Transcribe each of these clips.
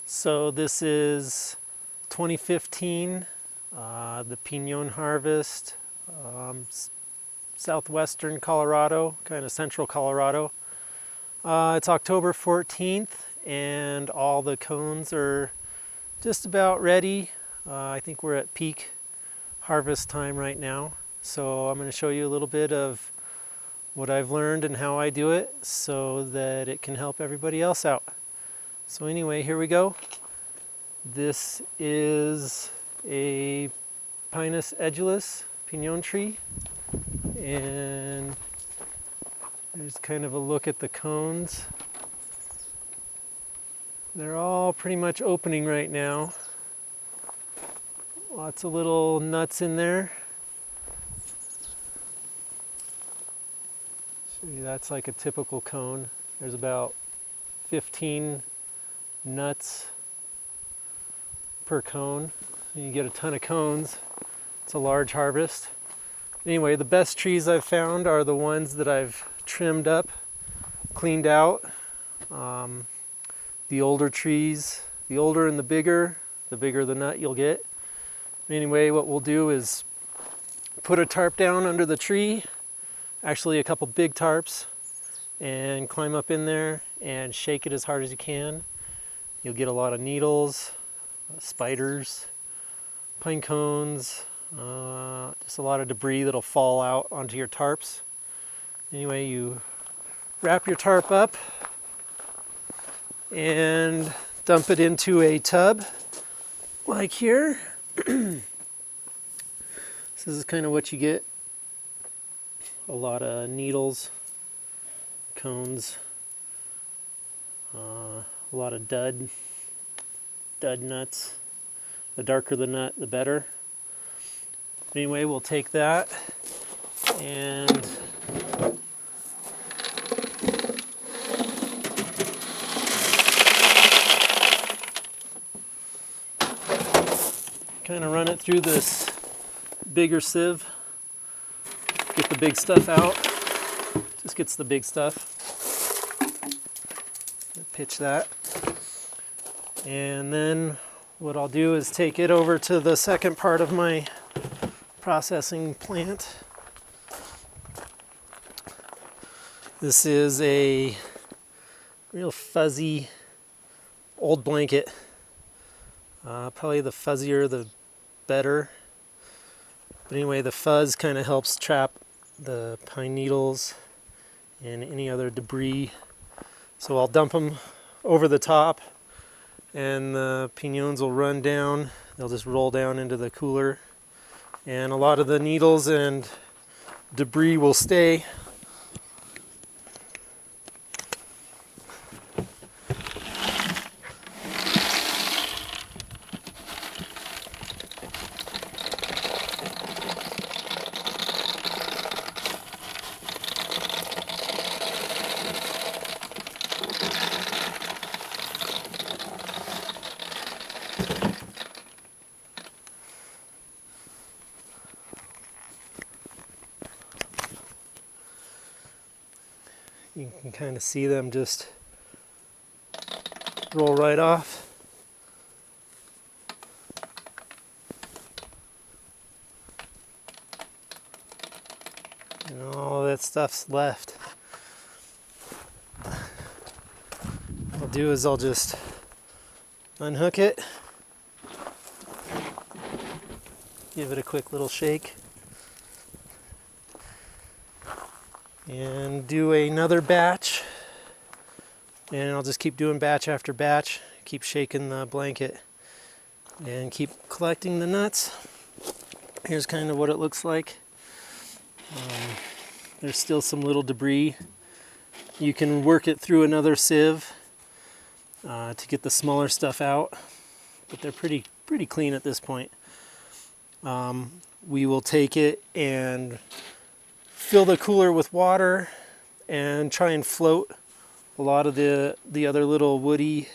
So this is 2015, the pinon harvest, southwestern Colorado, kind of central Colorado. It's October 14th and all the cones are just about ready. I think we're at peak harvest time right now. So I'm going to show you a little bit of what I've learned and how I do it so that it can help everybody else out. So anyway, here we go. This is a Pinus edulis pinon tree, and there's kind of a look at the cones. They're all pretty much opening right now. Lots of little nuts in there. Show you that's like a typical cone. There's about 15 nuts per cone. You get a ton of cones. It's a large harvest. Anyway, the best trees I've found are the ones that I've trimmed up, cleaned out. The older trees, the older and the bigger the nut you'll get. Anyway, what we'll do is put a tarp down under the tree, actually a couple big tarps, and climb up in there and shake it as hard as you can. You'll get a lot of needles, spiders, pine cones, just a lot of debris that'll fall out onto your tarps. Anyway, you wrap your tarp up and dump it into a tub like here. This is kind of what you get. A lot of needles, cones, a lot of dud nuts. The darker the nut, the better. Anyway, we'll take that and kind of run it through this bigger sieve. Get the big stuff out. Just gets the big stuff. Pitch that. And then what I'll do is take it over to the second part of my processing plant. This is a real fuzzy old blanket. Probably the fuzzier the better. But anyway, the fuzz kind of helps trap the pine needles and any other debris. So I'll dump them over the top and the pinons will run down. They'll just roll down into the cooler. And a lot of the needles and debris will stay. You can kind of see them just roll right off. And all that stuff's left. What I'll do is I'll just unhook it, give it a quick little shake, and do another batch. And I'll just keep doing batch after batch, keep shaking the blanket and keep collecting the nuts. Here's kind of what it looks like. There's still some little debris. You can work it through another sieve to get the smaller stuff out, but they're pretty clean at this point. We will take it and fill the cooler with water and try and float. A lot of the other little woody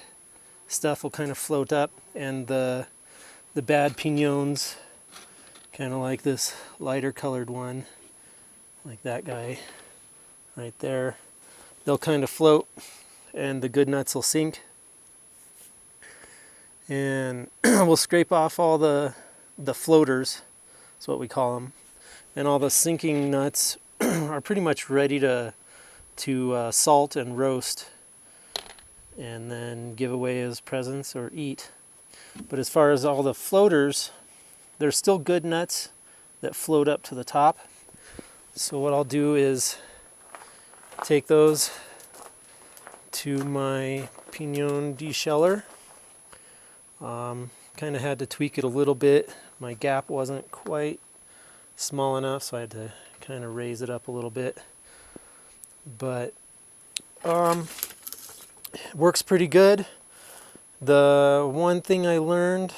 stuff will kind of float up, and the bad pinons, kind of like this lighter colored one, like that guy right there, they'll kind of float and the good nuts will sink. and we'll scrape off all the floaters, that's what we call them, and all the sinking nuts are pretty much ready to salt and roast and then give away as presents or eat. But as far as all the floaters, there's still good nuts that float up to the top. So what I'll do is take those to my pinon desheller. Kind of had to tweak it a little bit. My gap wasn't quite small enough, so I had to kind of raise it up a little bit. But it works pretty good. The one thing I learned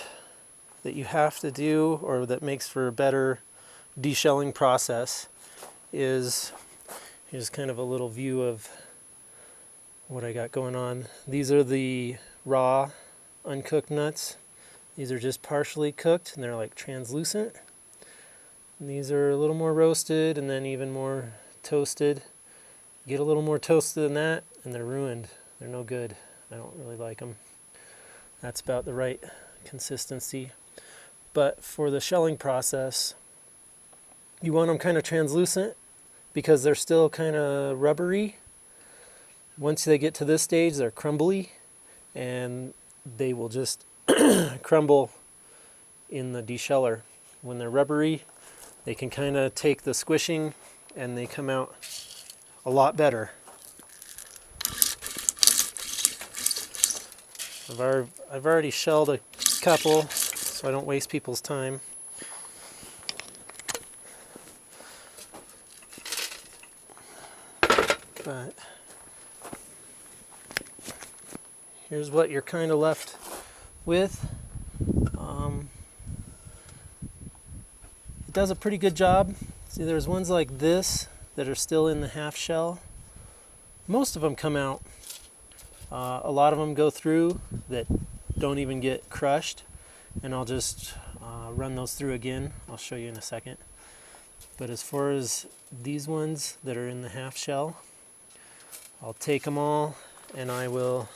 that you have to do, or that makes for a better deshelling process, is here's kind of a little view of what I got going on. These are the raw, uncooked nuts. These are just partially cooked, and they're like translucent. And these are a little more roasted, and then even more toasted. Get a little more toasted than that, and they're ruined. They're no good. I don't really like them. That's about the right consistency. But for the shelling process, you want them kind of translucent because they're still kind of rubbery. Once they get to this stage, they're crumbly, and they will just crumble in the desheller. When they're rubbery, they can kind of take the squishing and they come out a lot better. I've already shelled a couple, so I don't waste people's time. But here's what you're kind of left with. It does a pretty good job. See, there's ones like this that are still in the half shell. Most of them come out. A lot of them go through that don't even get crushed, and I'll just run those through again. I'll show you in a second. But as far as these ones that are in the half shell, I'll take them all and I will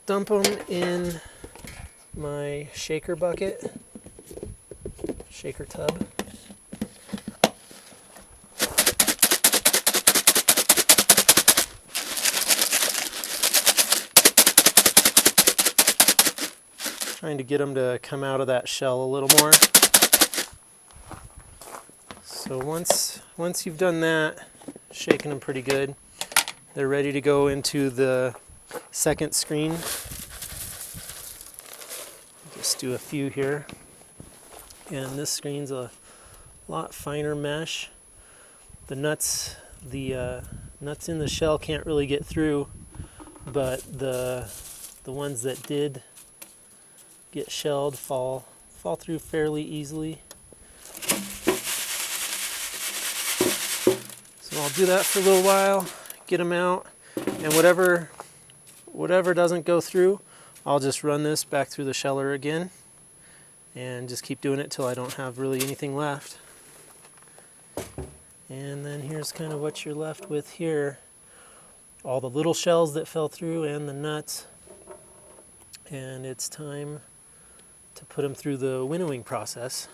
dump them in my shaker bucket, shaker tub. Trying to get them to come out of that shell a little more. So once you've done that, shaking them pretty good, they're ready to go into the second screen. Just do a few here. And this screen's a lot finer mesh. The nuts in the shell can't really get through, but the ones that did get shelled fall through fairly easily. So I'll do that for a little while, get them out, and whatever doesn't go through, I'll just run this back through the sheller again and just keep doing it till I don't have really anything left. And then here's kind of what you're left with here. All the little shells that fell through and the nuts. And it's time to put them through the winnowing process.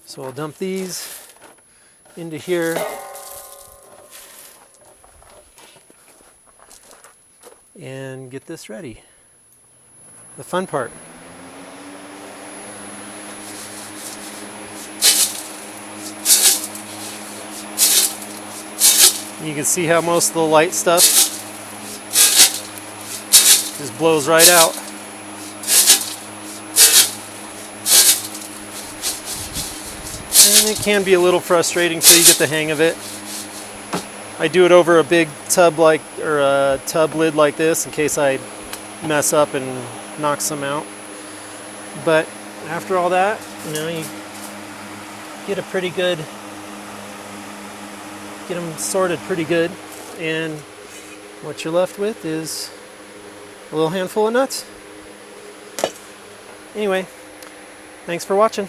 So I'll dump these into here. And get this ready. The fun part. You can see how most of the light stuff just blows right out. And it can be a little frustrating until you get the hang of it. I do it over a big tub or a tub lid like this in case I mess up and knock some out. But after all that, you get them sorted pretty good, and what you're left with is a little handful of nuts. Anyway, thanks for watching.